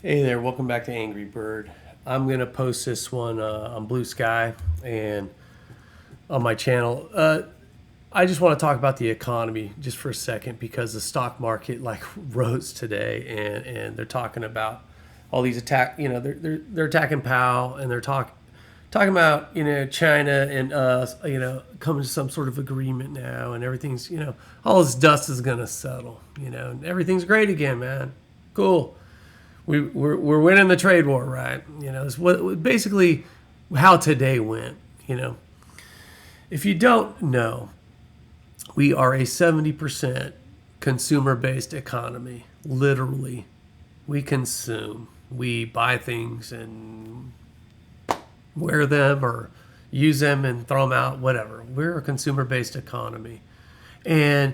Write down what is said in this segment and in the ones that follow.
Hey there, welcome back to Angry Bird. I'm going to post this one on Blue Sky and on my channel. I just want to talk about the economy just for a second because the stock market like rose today and they're talking about all these they're attacking Powell and they're talking about, China and us, coming to some sort of agreement now and everything's, all this dust is going to settle, and everything's great again, man. Cool. We're winning the trade war, right? It's what basically how today went. If you don't know, we are a 70% consumer-based economy. Literally, we consume. We buy things and wear them or use them and throw them out. Whatever. We're a consumer-based economy, and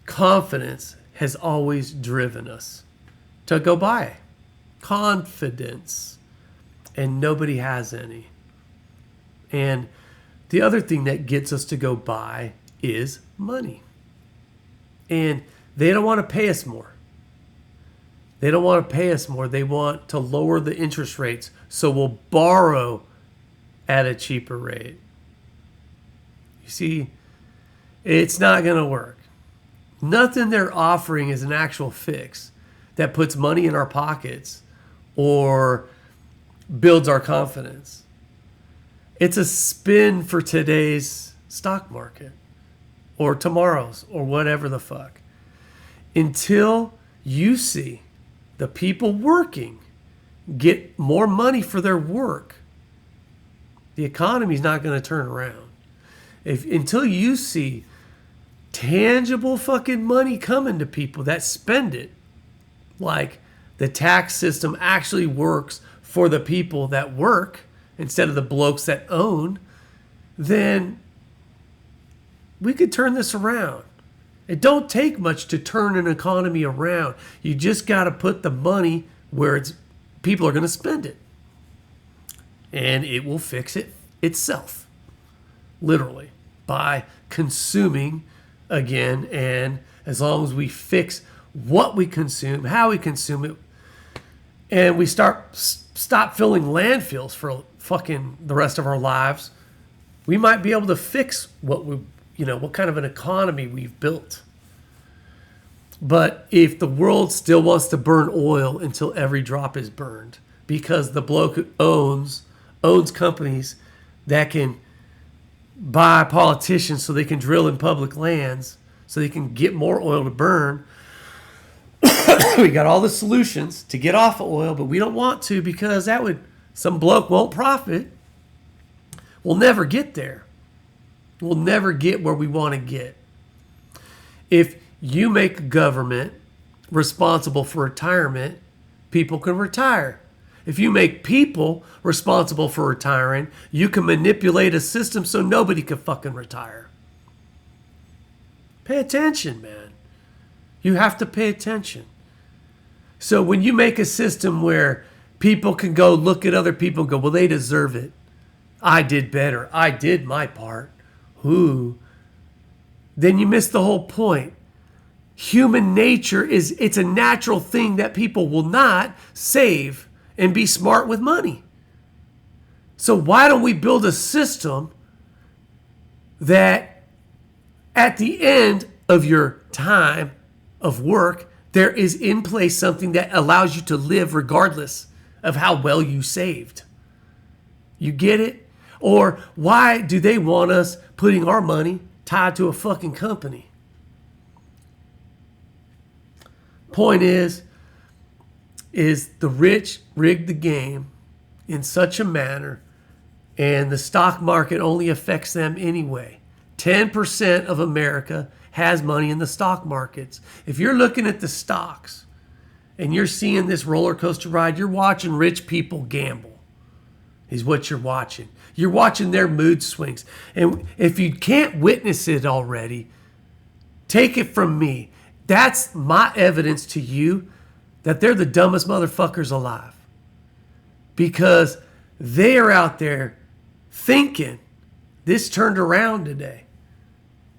confidence has always driven us to go buy confidence, and nobody has any. And the other thing that gets us to go buy is money. And they don't want to pay us more. They don't want to pay us more. They want to lower the interest rates so we'll borrow at a cheaper rate. You see, it's not going to work. Nothing they're offering is an actual fix that puts money in our pockets or builds our confidence. It's a spin for today's stock market or tomorrow's or whatever the fuck. Until you see the people working get more money for their work, the economy's not going to turn around. Until you see tangible fucking money coming to people that spend it, like the tax system actually works for the people that work instead of the blokes that own, then we could turn this around. It don't take much to turn an economy around. You just got to put the money where people are going to spend it. And it will fix it itself, literally, by consuming again. And as long as we fix what we consume, how we consume it, and we stop filling landfills for fucking the rest of our lives, we might be able to fix what kind of an economy we've built. But if the world still wants to burn oil until every drop is burned, because the bloke who owns companies that can buy politicians so they can drill in public lands so they can get more oil to burn, we got all the solutions to get off of oil, but we don't want to because some bloke won't profit. We'll never get there. We'll never get where we want to get. If you make government responsible for retirement, people can retire. If you make people responsible for retiring, you can manipulate a system so nobody can fucking retire. Pay attention, man. You have to pay attention. So when you make a system where people can go look at other people and go, well, they deserve it. I did better. I did my part. Ooh. Then you miss the whole point. Human nature it's a natural thing that people will not save and be smart with money. So why don't we build a system that at the end of your time of work, there is in place something that allows you to live regardless of how well you saved. You get it? Or why do they want us putting our money tied to a fucking company? Point is the rich rig the game in such a manner, and the stock market only affects them anyway. 10% of America has money in the stock markets. If you're looking at the stocks and you're seeing this roller coaster ride, you're watching rich people gamble, is what you're watching. You're watching their mood swings. And if you can't witness it already, take it from me. That's my evidence to you that they're the dumbest motherfuckers alive. Because they are out there thinking this turned around today.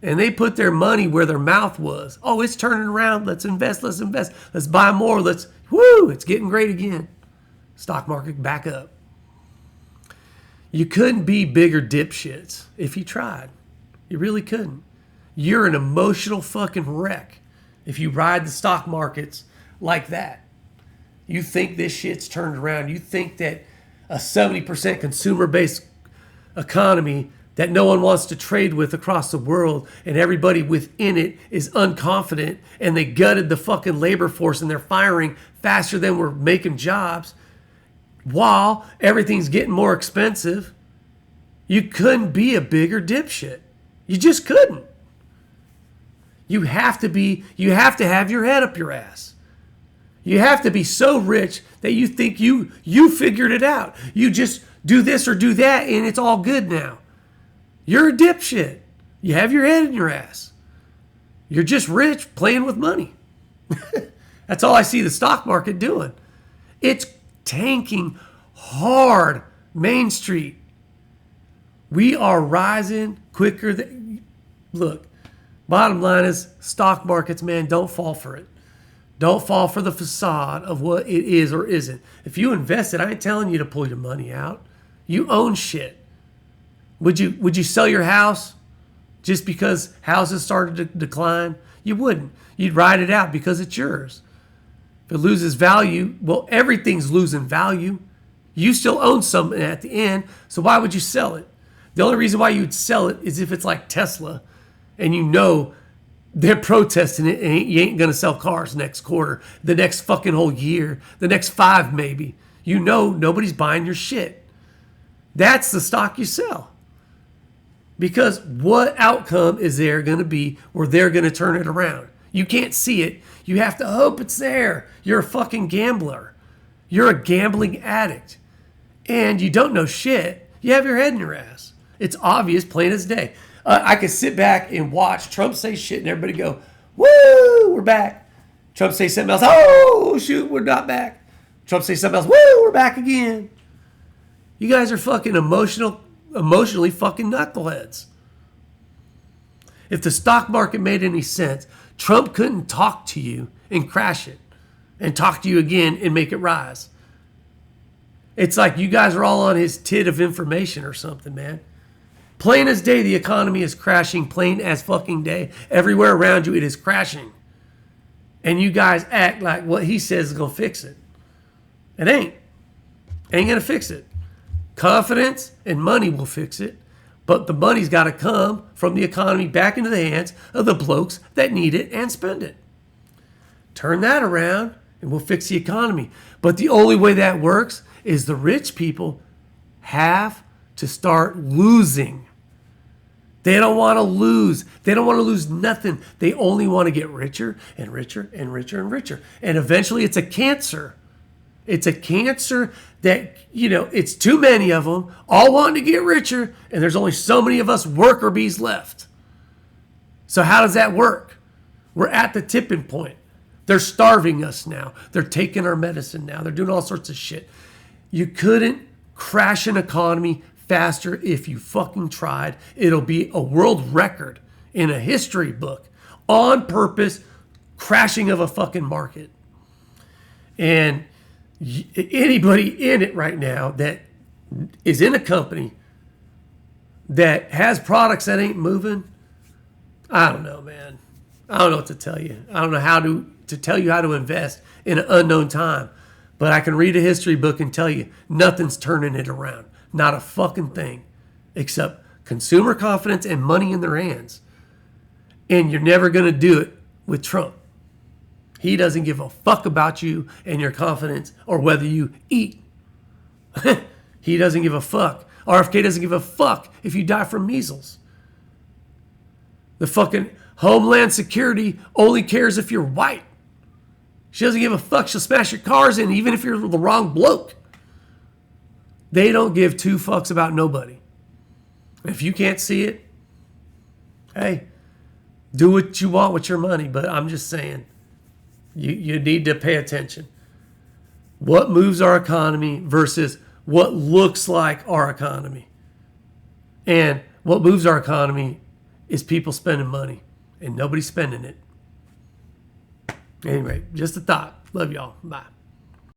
and they put their money where their mouth was. Oh, it's turning around. Let's invest. Let's buy more. It's getting great again. Stock market back up. You couldn't be bigger dipshits if you tried. You really couldn't. You're an emotional fucking wreck if you ride the stock markets like that. You think this shit's turned around. You think that a 70% consumer-based economy that no one wants to trade with across the world and everybody within it is unconfident and they gutted the fucking labor force and they're firing faster than we're making jobs while everything's getting more expensive. You couldn't be a bigger dipshit. You just couldn't. You have to have your head up your ass. You have to be so rich that you think you figured it out. You just do this or do that and it's all good now. You're a dipshit. You have your head in your ass. You're just rich playing with money. That's all I see the stock market doing. It's tanking hard. Main Street. We are rising quicker than... Look, bottom line is stock markets, man, don't fall for it. Don't fall for the facade of what it is or isn't. If you invest it, I ain't telling you to pull your money out. You own shit. Would you sell your house just because houses started to decline? You wouldn't. You'd ride it out because it's yours. If it loses value, well, everything's losing value. You still own something at the end, so why would you sell it? The only reason why you'd sell it is if it's like Tesla and you know they're protesting it and you ain't going to sell cars next quarter, the next fucking whole year, the next 5 maybe. You know nobody's buying your shit. That's the stock you sell. Because what outcome is there going to be where they're going to turn it around? You can't see it. You have to hope it's there. You're a fucking gambler. You're a gambling addict. And you don't know shit. You have your head in your ass. It's obvious, plain as day. I could sit back and watch Trump say shit and everybody go, woo, we're back. Trump say something else, oh, shoot, we're not back. Trump say something else, woo, we're back again. You guys are fucking emotionally fucking knuckleheads. If the stock market made any sense, Trump couldn't talk to you and crash it and talk to you again and make it rise. It's like you guys are all on his tit of information or something, man. Plain as day, the economy is crashing. Plain as fucking day. Everywhere around you, it is crashing. And you guys act like what he says is going to fix it. It ain't. Ain't going to fix it. Confidence and money will fix it. But the money's got to come from the economy back into the hands of the blokes that need it and spend it. Turn that around and we'll fix the economy. But the only way that works is the rich people have to start losing. They don't want to lose. They don't want to lose nothing. They only want to get richer and richer and richer and richer. And eventually it's a cancer. It's a cancer that, it's too many of them all wanting to get richer. And there's only so many of us worker bees left. So how does that work? We're at the tipping point. They're starving us now. They're taking our medicine now. They're doing all sorts of shit. You couldn't crash an economy faster if you fucking tried. It'll be a world record in a history book. On purpose, crashing of a fucking market. And anybody in it right now that is in a company that has products that ain't moving, I don't know, man. I don't know what to tell you. I don't know how to tell you how to invest in an unknown time. But I can read a history book and tell you nothing's turning it around. Not a fucking thing. Except consumer confidence and money in their hands. And you're never going to do it with Trump. He doesn't give a fuck about you and your confidence or whether you eat. He doesn't give a fuck. RFK doesn't give a fuck if you die from measles. The fucking Homeland Security only cares if you're white. She doesn't give a fuck. She'll smash your cars in even if you're the wrong bloke. They don't give 2 fucks about nobody. If you can't see it, hey, do what you want with your money. But I'm just saying, you need to pay attention. What moves our economy versus what looks like our economy. And what moves our economy is people spending money, and nobody's spending it. Anyway, just a thought. Love y'all. Bye.